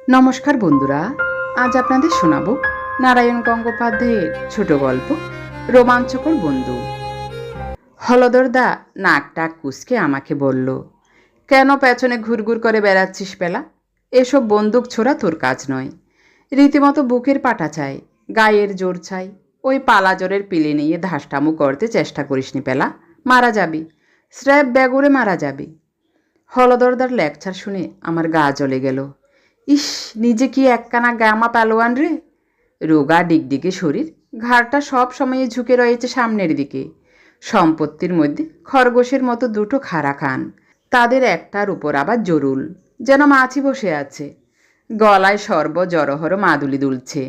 নমস্কার বন্ধুরা, আজ আপনাদের শোনাবো নারায়ণ গঙ্গোপাধ্যায়ের ছোট গল্প রোমাঞ্চকর বন্ধু। হলদরদা নাক টাক কুঁচকে আমাকে বলল, কেন পেছনে ঘুরঘুর করে বেড়াচ্ছিস পেলা? এসব বন্দুক ছোড়া তোর কাজ নয়। রীতিমতো বুকের পাটা চাই, গায়ের জোর চাই। ওই পালা জোরের পিলে নিয়ে ধাসটামু করতে চেষ্টা করিসনি পেলা, মারা যাবি, স্র্যাব ব্যাগুরে মারা যাবি। হলদরদার লেকচার শুনে আমার গা জ্বলে গেল। ইস, নিজে কি একখানা গামা পালোয়ান রে! রোগা ডিগডিগে শরীর, ঘাড়টা সব সময় ঝুঁকে রয়েছে সামনের দিকে। সম্পত্তির মধ্যে খরগোশের মতো দুটো খাড়া কান, তাদের একটার উপর আবার জরুল, যেন মাছি বসে আছে। গলায় সর্ব জড়হর মাদুলি দুলছে,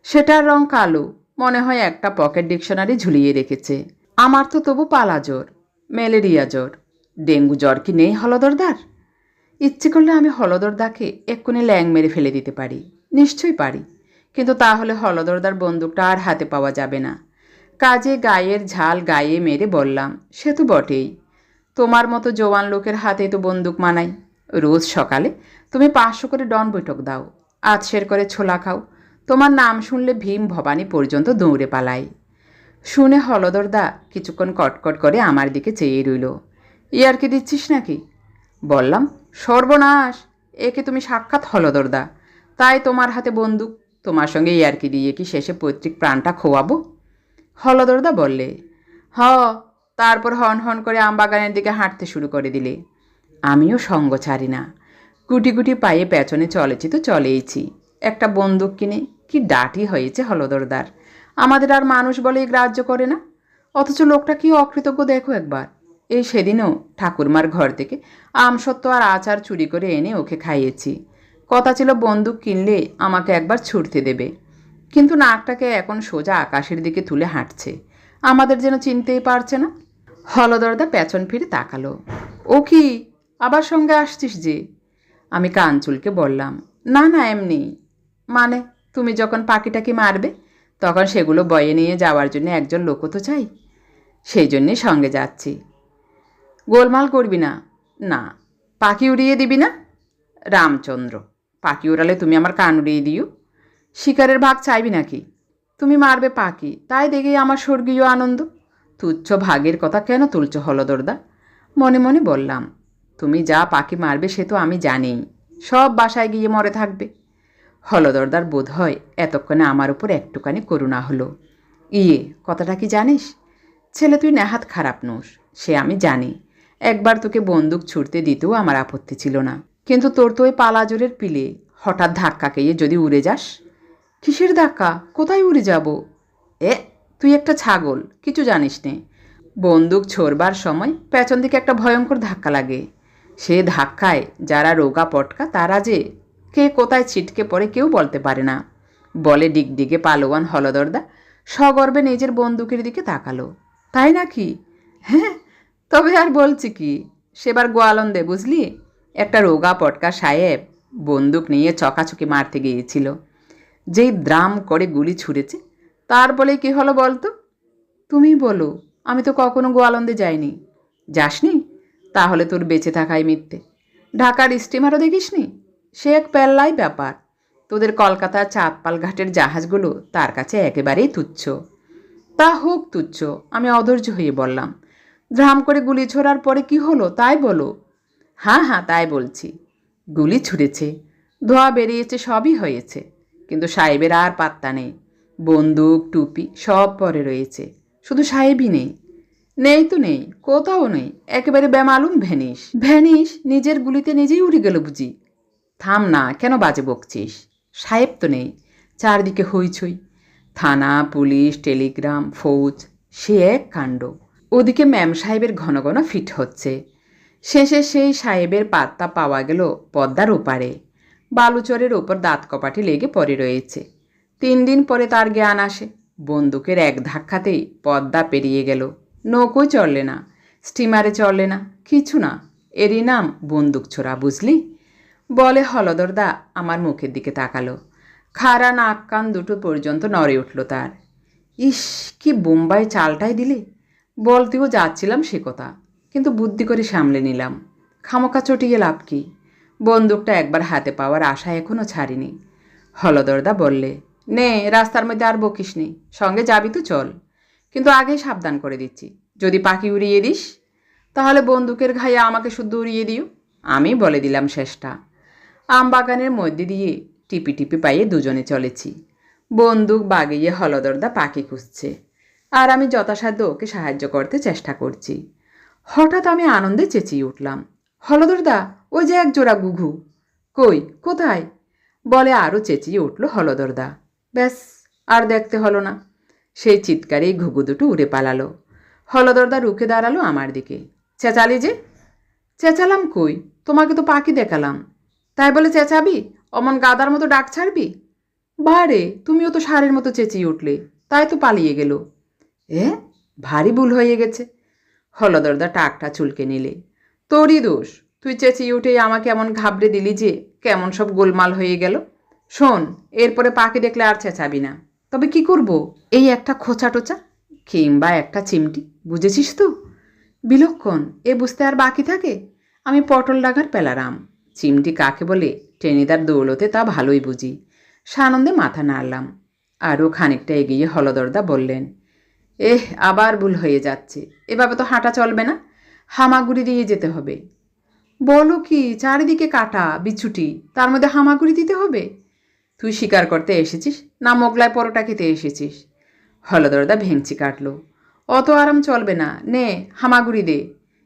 সেটার রং কালো, মনে হয় একটা পকেট ডিকশনারি ঝুলিয়ে রেখেছে। আমার তো তবু পালা জ্বর, ম্যালেরিয়া জ্বর। ডেঙ্গু জ্বর কি নেই হলদরদার? ইচ্ছে করলে আমি হলদরদাকে এক্ষুনি ল্যাং মেরে ফেলে দিতে পারি, নিশ্চয়ই পারি। কিন্তু তাহলে হলদরদার বন্দুকটা আর হাতে পাওয়া যাবে না। কাজে গায়ের ঝাল গায়ে মেরে বললাম, সে তো বটেই, তোমার মতো জোয়ান লোকের হাতে তো বন্দুক মানাই। রোজ সকালে তুমি 500 করে ডন বৈঠক দাও, আধসের করে ছোলা খাও, তোমার নাম শুনলে ভীম ভবানী পর্যন্ত দৌড়ে পালাই। শুনে হলদরদা কিছুক্ষণ কটকট করে আমার দিকে চেয়ে রইল। ইয়ার কি দিচ্ছিস নাকি? বললাম, সর্বনাশ, একে তুমি সাক্ষাৎ হলদরদা, তাই তোমার হাতে বন্দুক। তোমার সঙ্গে ইয়ার্কি দিয়ে কি শেষে পৈতৃক প্রাণটা খোয়াবো? হলদরদা বললে, হ। তারপর হন হন করে আমবাগানের দিকে হাঁটতে শুরু করে দিলে। আমিও সঙ্গ ছাড়ি না, গুটি গুটি পায়ে পেছনে চলেছি তো চলেইছি। একটা বন্দুক কিনে কি ডাটি হয়েছে হলদরদার! আমাদের আর মানুষ বলেই গ্রাহ্য করে না, অথচ লোকটা কি অকৃতজ্ঞ দেখো একবার। এই সেদিনও ঠাকুরমার ঘর থেকে আমসত্ত্ব আর আচার চুরি করে এনে ওকে খাইয়েছি। কথা ছিল বন্দুক কিনলে আমাকে একবার ছুটতে দেবে, কিন্তু নাকটাকে এখন সোজা আকাশের দিকে তুলে হাঁটছে, আমাদের যেন চিনতেই পারছে না। হলদরদা পেছন ফিরে তাকালো। ও কি, আবার সঙ্গে আসছিস যে? আমি কাঞ্চুলকে বললাম, না না এমনি। মানে, তুমি যখন পাখিটাকে মারবে তখন সেগুলো বয়ে নিয়ে যাওয়ার জন্য একজন লোকও তো চাই, সেই জন্যে সঙ্গে যাচ্ছি। গোলমাল করবি না? না। পাখি উড়িয়ে দিবি না? রামচন্দ্র, পাখি উড়ালে তুমি আমার কান উড়িয়ে দিও। শিকারের ভাগ চাইবি নাকি? তুমি মারবে পাখি, তাই দেখেই আমার স্বর্গীয় আনন্দ। তুচ্ছ ভাগের কথা কেন তুলছ হলদরদা? মনে মনে বললাম, তুমি যা পাখি মারবে সে তো আমি জানি, সব বাসায় গিয়ে মরে থাকবে। হলদরদার বোধ হয় এতক্ষণে আমার উপর একটুখানি করুণা হলো। ইয়ে, কথাটা কি জানিস? ছেলে তুই নেহাত খারাপ নোস, সে আমি জানি। একবার তোকে বন্দুক ছুটতে দিতেও আমার আপত্তি ছিল না, কিন্তু তোর তো ওই পালাজোরের পিলে হঠাৎ ধাক্কা খেয়ে যদি উড়ে যাস। কিসের ধাক্কা? কোথায় উড়ে যাব? এ, তুই একটা ছাগল, কিছু জানিস নে। বন্দুক ছোড়বার সময় পেছন দিকে একটা ভয়ঙ্কর ধাক্কা লাগে। সে ধাক্কায় যারা রোগা পটকা তারা যে কে কোথায় ছিটকে পড়ে কেউ বলতে পারে না, বলে ডিগডিগে পালোয়ান হলদরদা সগর্বে নিজের বন্দুকের দিকে তাকালো। তাই নাকি? হ্যাঁ, তবে আর বলছি কি, সেবার গোয়ালন্দে বুঝলি, একটা রোগা পটকা সাহেব বন্দুক নিয়ে চকাচকি মারতে গিয়েছিল। যেই দ্রাম করে গুলি ছুঁড়েছে, তার বলে কি হলো বলতো? তুমি বলো, আমি তো কখনো গোয়ালন্দে যাইনি। যাসনি? তাহলে তোর বেঁচে থাকাই মিথ্যে। ঢাকার স্টিমারও দেখিসনি? সে এক পেল্লাই ব্যাপার। তোদের কলকাতার চাঁদপাল ঘাটের জাহাজগুলো তার কাছে একেবারেই তুচ্ছ। তা হোক তুচ্ছ, আমি অধৈর্য হয়ে বললাম। ধ্রাম করে গুলি ছোড়ার পরে কি হলো তাই বলো। হ্যাঁ হ্যাঁ, তাই বলছি। গুলি ছুঁড়েছে, ধোঁয়া বেরিয়েছে, সবই হয়েছে, কিন্তু সাহেবের আর পাত্তা নেই। বন্দুক টুপি সব পরে রয়েছে, শুধু সাহেবই নেই। নেই তো নেই, কোথাও নেই, একেবারে বেমালুম ভ্যানিশ। ভ্যানিশ নিজের গুলিতে নিজেই উড়ে গেল বুঝি? থাম না, কেন বাজে বকছিস? সাহেব তো নেই, চারদিকে হইচই, থানা, পুলিশ, টেলিগ্রাম, ফৌজ, সে এক কাণ্ড। ওদিকে ম্যাম সাহেবের ঘন ঘন ফিট হচ্ছে। শেষে সেই সাহেবের পাত্তা পাওয়া গেল পদ্মার ওপারে, বালুচরের ওপর দাঁত কপাটি লেগে পড়ে রয়েছে। 3 দিন পরে তার জ্ঞান আসে। বন্দুকের এক ধাক্কাতেই পদ্মা পেরিয়ে গেল। নৌকোয় চললে না, স্টিমারে চললে না, কিছু না। এরই নাম বন্দুক ছোড়া, বুঝলি? বলে হলদরদা আমার মুখের দিকে তাকালো। খাড়া নাক কান দুটো পর্যন্ত নড়ে উঠল তার। ইস, কি বোম্বাই চালটাই দিলে! বলতেও যাচ্ছিলাম সে কথা, কিন্তু বুদ্ধি করে সামলে নিলাম। খামোকা চটিয়ে লাভ কি? বন্দুকটা একবার হাতে পাওয়ার আশা এখনও ছাড়িনি। হলদরদা বললে, নে, রাস্তার মধ্যে আর বকিস নি, সঙ্গে যাবি তো চল, কিন্তু আগেই সাবধান করে দিচ্ছি, যদি পাখি উড়িয়ে দিস তাহলে বন্দুকের ঘায়ে আমাকে শুদ্ধ উড়িয়ে দিও। আমি বলে দিলাম শেষটা। আম বাগানের মধ্যে দিয়ে টিপি টিপি পাইয়ে দুজনে চলেছি। বন্দুক বাগিয়ে হলদরদা পাখি খুঁজছে, আর আমি যথাসাধ্য ওকে সাহায্য করতে চেষ্টা করছি। হঠাৎ আমি আনন্দে চেঁচিয়ে উঠলাম, হলদরদা, ওই যে এক জোড়া ঘুঘু। কই, কোথায়? বলে আরও চেঁচিয়ে উঠল হলদরদা। ব্যাস, আর দেখতে হলো না, সেই চিৎকারেই ঘুঘু দুটো উড়ে পালালো। হলদরদা রুখে দাঁড়ালো আমার দিকে। চেঁচালি যে? চেঁচালাম কই, তোমাকে তো পাখি দেখালাম, তাই বলে চেঁচাবি? অমন গাদার মতো ডাক ছাড়বি? বারে, তুমিও তো ষাঁড়ের মতো চেঁচিয়ে উঠলে, তাই তো পালিয়ে গেল। ভারী ভুল হয়ে গেছে। হলদরদা টাকটা চুলকে নিলে। তোরই দোষ, তুই চেঁচিয়ে উঠেই আমাকে এমন ঘাবড়ে দিলি যে কেমন সব গোলমাল হয়ে গেল। শোন, এরপরে পাখি দেখলে আর চেঁচাবি না। তবে কি করব? এই একটা খোঁচা টোচা কিংবা একটা চিমটি, বুঝেছিস তো? বিলক্ষণ, এ বুঝতে আর বাকি থাকে? আমি পটল ডাগার পেলারাম। চিমটি কাকে বলে টেনিদার দৌলতে তা ভালোই বুঝি। সানন্দে মাথা নাড়লাম। আরও খানিকটা এগিয়ে হলদরদা বললেন, আবার ভুল হয়ে যাচ্ছে, এভাবে তো হাঁটা চলবে না, হামাগুড়ি দিয়ে যেতে হবে। বলো কি, চারিদিকে কাটা বিছুটি, তার মধ্যে হামাগুড়ি দিতে হবে? তুই শিকার করতে এসেছিস না মোগলাই পরোটা খেতে এসেছিস? হলদরদা ভেঙচি কাটল। অত আরাম চলবে না, নে হামাগুড়ি দে।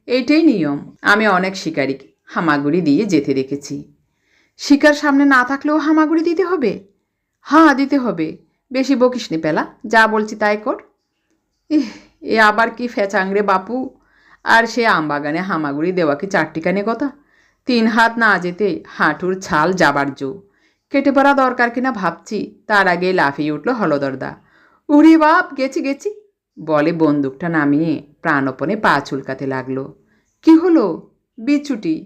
এইটাই নিয়ম। আমি অনেক শিকারীকে হামাগুড়ি দিয়ে যেতে দেখেছি। শিকার সামনে না থাকলেও হামাগুড়ি দিতে হবে? হ্যাঁ, দিতে হবে। বেশি বকিস নি পেলা, যা বলছি তাই কর। এ আবার কি ফেচাংরে বাপু! আর সে আমবাগানে হামাগুড়ি দেওয়া কি চারটিখানি কথা? 3 হাত না যেতে হাঁটুর ছাল যাবার জো। কেটে পড়া দরকার কিনা ভাবছি, তার আগেই লাফিয়ে উঠল হলদরদা। উড়ি বাপ, গেছি গেছি বলে বন্দুকটা নামিয়ে প্রাণপণে পা চুলকাতে লাগলো। কি হলো? বিছুটি।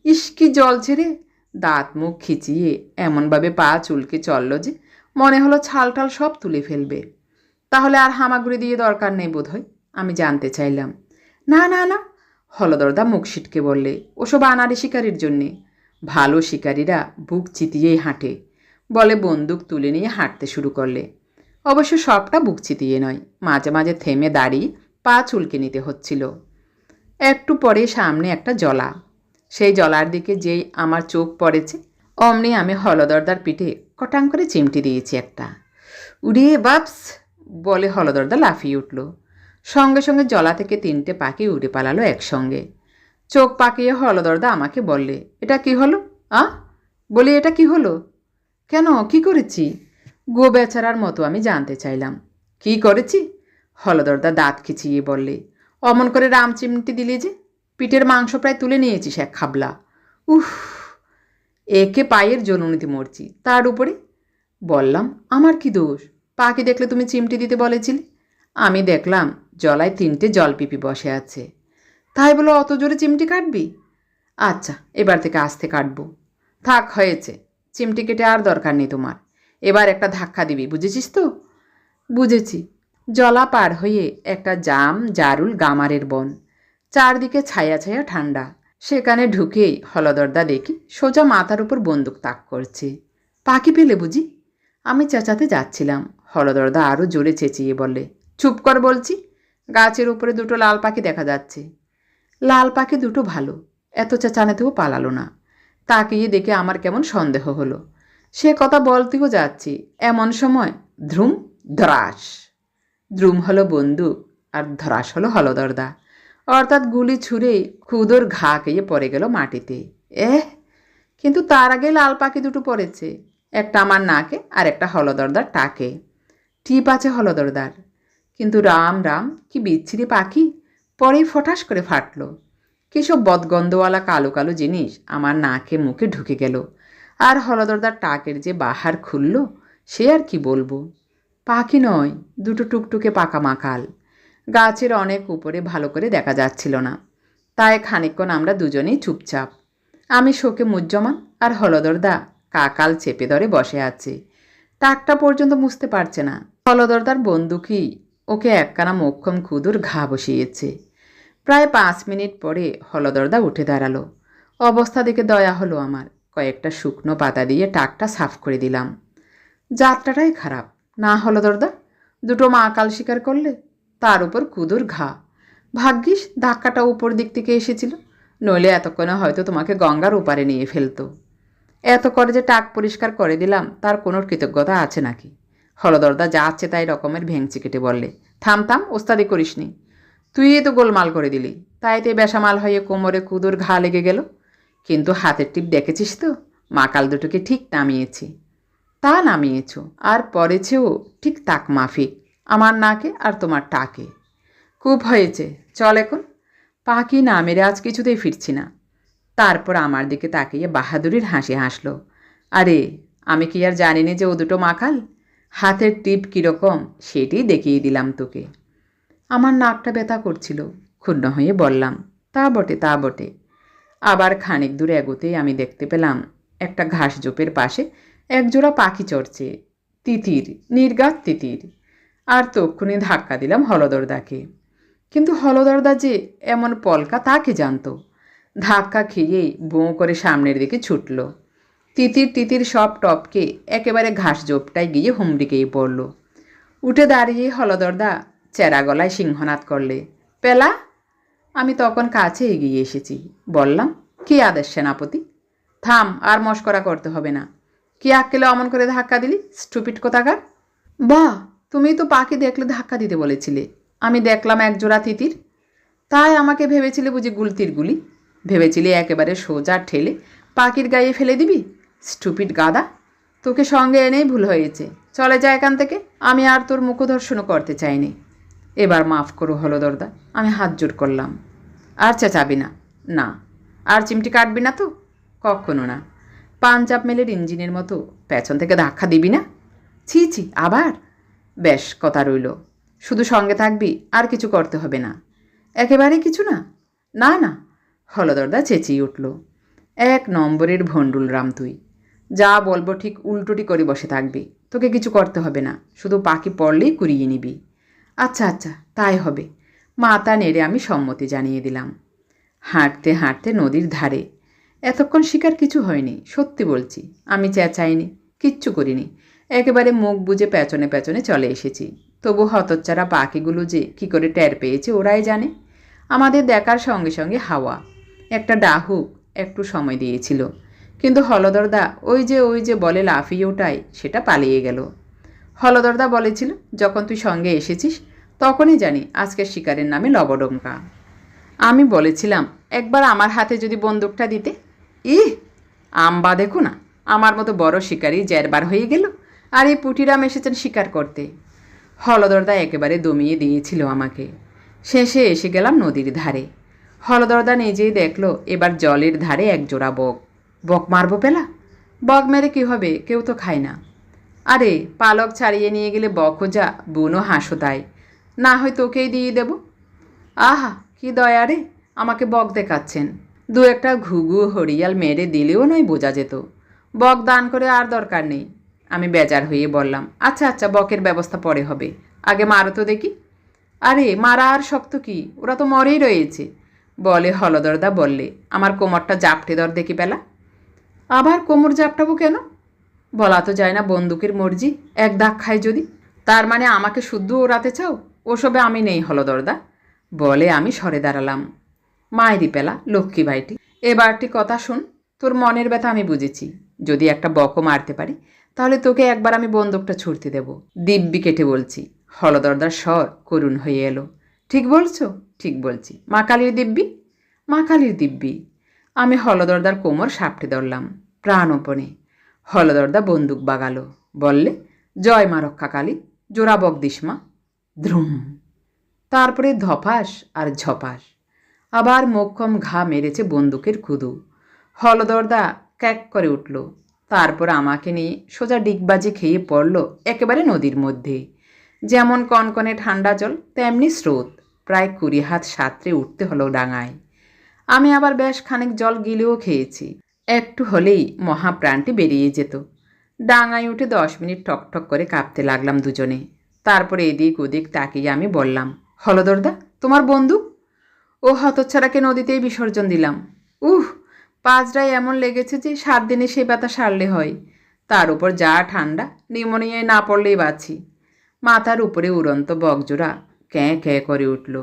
ইস, কি জল ছেড়ে! দাঁত মুখ খিচিয়ে এমনভাবে পা চুলকে চলল যে মনে হলো ছালটাল সব তুলে ফেলবে। তাহলে আর হামাগুড়ি দিয়ে দরকার নেই বোধ হয়? আমি জানতে চাইলাম। না না না, হলদরদা মুখ সিটকে বললে, ওসব আনাড়ি শিকারির জন্যে। ভালো শিকারীরা বুক চিতিয়েই হাঁটে। বলে বন্দুক তুলে নিয়ে হাঁটতে শুরু করলে। অবশ্য সবটা বুক চিতিয়ে নয়, মাঝে মাঝে থেমে দাঁড়িয়ে পা চুলকে নিতে হচ্ছিল। একটু পরে সামনে একটা জলা। সেই জলার দিকে যেই আমার চোখ পড়েছে, অমনি আমি হলদরদার পিঠে কটাং করে চিমটি দিয়েছি একটা। উড়ে বাপস বলে হলদরদা লাফিয়ে উঠল। সঙ্গে সঙ্গে জলা থেকে 3টে পাখি উড়ে পালালো একসঙ্গে। চোখ পাকিয়ে হলদরদা আমাকে বললে, এটা কি হলো? বলি, এটা কি হলো? কেন, কি করেছি? গো বেচারার মতো আমি জানতে চাইলাম। কি করেছি? হলদরদা দাঁত খিচিয়ে বললে, অমন করে রাম চিমটি দিলি যে পিঠের মাংস প্রায় তুলে নিয়েছিস এক খাবলা। উফ, একে পায়ের জলনীতি মরছি, তার উপরে। বললাম, আমার কি দোষ? পাখি দেখলে তুমি চিমটি দিতে বলেছিলে। আমি দেখলাম জলায় 3টে জলপিপি বসে আছে, তাই বলো অত জোরে চিমটি কাটবি? আচ্ছা, এবার থেকে আস্তে কাটবো। থাক, হয়েছে, চিমটি কেটে আর দরকার নেই তোমার। এবার একটা ধাক্কা দিবি, বুঝেছিস তো? বুঝেছি। জলা পার হয়ে একটা জারুল গামারের বন, চারদিকে ছায়া ছায়া ঠান্ডা। সেখানে ঢুকেই হলদরদা দেখি সোজা মাথার উপর বন্দুক তাক করছে। পাখি পেলে বুঝি? আমি চেঁচাতে যাচ্ছিলাম। হলদরদা আরও জোরে চেঁচিয়ে বললে, চুপ কর বলছি, গাছের উপরে 2টো লাল পাখি দেখা যাচ্ছে। লাল পাখি দুটো ভালো, এত চেঁচানেতেও পালালো না। তাকিয়ে দেখে আমার কেমন সন্দেহ হলো। সে কথা বলতেও যাচ্ছি, এমন সময় ধ্রুম ধরাস। দ্রুম হলো বন্দুক আর ধরাস হলো হলদরদা, অর্থাৎ গুলি ছুঁড়ে খুদোর ঘা খেয়ে পড়ে গেল মাটিতে। কিন্তু তার আগে লাল পাখি দুটো পড়েছে, একটা আমার নাকে আর একটা হলদরদার টাকে। টিপ আছে হলদরদার, কিন্তু রাম রাম, কি বিচ্ছিরি পাখি! পরেই ফটাস করে ফাটল। কিসব বদগন্ধওয়ালা কালো কালো জিনিস আমার নাকে মুখে ঢুকে গেল, আর হলদরদার টাকের যে বাহার খুলল সে আর কি বলবো। পাখি নয়, 2টো টুকটুকে পাকা মাকাল। গাছের অনেক উপরে ভালো করে দেখা যাচ্ছিল না, তাই খানিকক্ষণ আমরা দুজনেই চুপচাপ। আমি শোকে মুজ্জমান, আর হলদরদা কাকাল চেপে ধরে বসে আছে, টাকটা পর্যন্ত মুছতে পারছে না। হলদরদার বন্দুকই ওকে একখানা মোক্ষম ক্ষুদুর ঘা বসিয়েছে। প্রায় 5 মিনিট পরে হলদরদা উঠে দাঁড়ালো। অবস্থা দেখে দয়া হলো আমার। কয়েকটা শুকনো পাতা দিয়ে টাকটা সাফ করে দিলাম। যাত্রাটাই খারাপ না হলদরদা, দুটো মা কাল শিকার করলে, তার উপর কুদুর ঘা। ভাগ্যিস ধাক্কাটা উপর দিক থেকে এসেছিল, নইলে এতক্ষণে হয়তো তোমাকে গঙ্গার ওপারে নিয়ে ফেলতো। এত করে যে টাক পরিষ্কার করে দিলাম, তার কোনো কৃতজ্ঞতা আছে নাকি? হলদরদা যা আছে তাই রকমের ভেঙচি কেটে বললে, থাম থাম, ওস্তাদি করিসনি। তুই তো গোলমাল করে দিলি, তাইতে বেসামাল হয়ে কোমরে কুদুর ঘা লেগে গেল। কিন্তু হাতের টিপ দেখেছিস তো, মাকাল দুটোকে ঠিক নামিয়েছি। তা নামিয়েছ, আর পরেছেও ঠিক তাক মাফিক, আমার নাকে আর তোমার টাকে। খুব হয়েছে, চল এখন। পাখি না মেরে আজ কিছুতেই ফিরছি না। তারপর আমার দিকে তাকিয়ে বাহাদুরির হাসি হাসল। আরে আমি কি আর জানি না যে ও দুটো মাকাল? হাতের টিপ কীরকম সেটি দেখিয়ে দিলাম তোকে। আমার নাকটা ব্যথা করছিল, ক্ষুণ্ণ হয়ে বললাম, তা বটে তা বটে। আবার খানিক দূর এগোতেই আমি দেখতে পেলাম একটা ঘাস ঝোপের পাশে একজোড়া পাখি চড়ছে। তিতির, নির্গাত তিতির। আর তক্ষুনি ধাক্কা দিলাম হলদরদাকে। কিন্তু হলদরদা যে এমন পলকা তাকে জানত। ধাক্কা খেয়েই বোঁ করে সামনের দিকে ছুটল। তিতির তিতির সব টপকে একেবারে ঘাস ঝোপটায় গিয়ে হুমড়িকেই পড়ল। উঠে দাঁড়িয়ে হলদরদা চেরা গলায় সিংহনাদ করলে, পেলা। আমি তখন কাছে এগিয়ে এসেছি, বললাম, কি আদেশ সেনাপতি? থাম, আর মস্করা করতে হবে না। কি আক্কেলে অমন করে ধাক্কা দিলি, স্টুপিড কোথাকার? বাহ, তুমি তো পাখি দেখলে ধাক্কা দিতে বলেছিলে, আমি দেখলাম একজোড়া তিতির। তাই আমাকে ভেবেছিলে বুঝি গুলতির গুলি? ভেবেছিলে একেবারে সোজা ঠেলে পাখির গায়ে ফেলে দিবি? স্টুপিড গাদা, তোকে সঙ্গে এনেই ভুল হয়েছে। চলে যা এখান থেকে, আমি আর তোর মুখদর্শনও করতে চাইনি। এবার মাফ করো হলদরদা, আমি হাত জোর করলাম। আর চেঁচাবি না। না। আর চিমটি কাটবি না তো? কখনো না। পাঞ্জাব মেলের ইঞ্জিনের মতো পেছন থেকে ধাক্কা দিবি না। ছি ছি, আবার? বেশ, কথা রইল। শুধু সঙ্গে থাকবি, আর কিছু করতে হবে না। একেবারে কিছু না? না না। হলদরদা চেঁচিয়ে উঠল, এক নম্বরের ভণ্ডুল রাম তুই। যা বলবো ঠিক উল্টোটি করে বসে থাকবি, তোকে কিছু করতে হবে না, শুধু পাখি পড়লেই কুড়িয়ে নিবি। আচ্ছা আচ্ছা, তাই হবে। মাথা নেড়ে আমি সম্মতি জানিয়ে দিলাম। হাঁটতে হাঁটতে নদীর ধারে। এতক্ষণ শিকার কিছু হয়নি, সত্যি বলছি। আমি চেঁচাইনি, কিচ্ছু করিনি, একেবারে মুখ বুজে পেছনে পেছনে চলে এসেছি। তবু হতচ্চারা পাখিগুলো যে কী করে টের পেয়েছে ওরাই জানে। আমাদের দেখার সঙ্গে সঙ্গে হাওয়া একটা ডাহুক একটু সময় দিয়েছিল, কিন্তু হলদরদা ওই যে বলে লাফিয়ে ওঠাই, সেটা পালিয়ে গেল। হলদরদা বলেছিল, যখন তুই সঙ্গে এসেছিস তখনই জানি আজকের শিকারের নামে লবডঙ্কা। আমি বলেছিলাম, একবার আমার হাতে যদি বন্দুকটা দিতে। ইহ, আম্বা দেখো না, আমার মতো বড় শিকারি জেরবার হয়ে গেল, আর এই পুটিরাম এসেছেন শিকার করতে। হলদরদা একেবারে দমিয়ে দিয়েছিল আমাকে। শেষে এসে গেলাম নদীর ধারে। হলদরদা নিজেই দেখলো এবার জলের ধারে এক জোড়া বক। বক মারবো পেলা? বক মেরে কী হবে, কেউ তো খায় না। আরে পালক ছাড়িয়ে নিয়ে গেলে বকও যা, বুনও হাসো তাই। না হয় তোকেই দিয়ে দেব। আহা, কি দয়া রে, আমাকে বক দেখাচ্ছেন। দু একটা ঘুঘু হরিয়াল মেরে দিলেও নয় বোঝা যেত। বক দান করে আর দরকার নেই। আমি বেজার হয়ে বললাম, আচ্ছা আচ্ছা, বকের ব্যবস্থা পরে হবে, আগে মারো তো দেখি। আরে মারা আর শক্ত কি, ওরা তো মরেই রয়েছে, বলে হলদরদা বললে, আমার কোমরটা জাপটে ধর দেখি পেলা। আবার কোমর জাপটাবো কেন? বলা তো যায় না বন্দুকের মর্জি, এক দাগ খায় যদি। তার মানে আমাকে শুদ্ধ ওড়াতে চাও? ওসবে আমি নেই হলদরদা, বলে আমি সরে দাঁড়ালাম। মায়েরি পেলা, লক্ষ্মী ভাইটি, এবারটি কথা শোন। তোর মনের ব্যথা আমি বুঝেছি। যদি একটা বকও মারতে পারি, তাহলে তোকে একবার আমি বন্দুকটা ছুটতে দেব, দিব্যি কেটে বলছি। হলদরদার স্বর করুণ হয়ে এলো। ঠিক বলছো? ঠিক বলছি। মা কালীর দিব্যি? মা কালীর দিব্যি। আমি হলদরদার কোমর সাপটে ধরলাম প্রাণপণে। হলদরদা বন্দুক বাগালো, বললে, জয় মা রক্ষা কালী, জোড়া বক দিস মা। ধ্রুম। তারপরে ধপাস আর ঝপাস। আবার মোক্ষম ঘা মেরেছে বন্দুকের কুদু। হলদরদা ক্যাক করে উঠল। তারপর আমাকে নিয়ে সোজা ডিগবাজি খেয়ে পড়ল একেবারে নদীর মধ্যে। যেমন কনকনে ঠান্ডা জল, তেমনি স্রোত। প্রায় 20 হাত সাঁতরে উঠতে হলো ডাঙায়। আমি আবার বেশ খানিক জল গিলেও খেয়েছি। একটু হলেই মহাপ্রাণটি বেরিয়ে যেত। ডাঙায় উঠে 10 মিনিট ঠকঠক করে কাঁপতে লাগলাম দুজনে। তারপরে এদিক ওদিক তাকিয়ে আমি বললাম, হলদরদা, তোমার বন্দুক? ও হতচ্ছাড়াকে নদীতেই বিসর্জন দিলাম। উহ, পাঁচটায় এমন লেগেছে যে 7 দিনে সে ব্যথা সারলে হয়। তার উপর যা ঠান্ডা, নিউমোনিয়ায় না পড়লেই বাঁচি। মাথার উপরে উড়ন্ত বকজোড়া ক্যাঁ ক্যাঁ করে উঠল।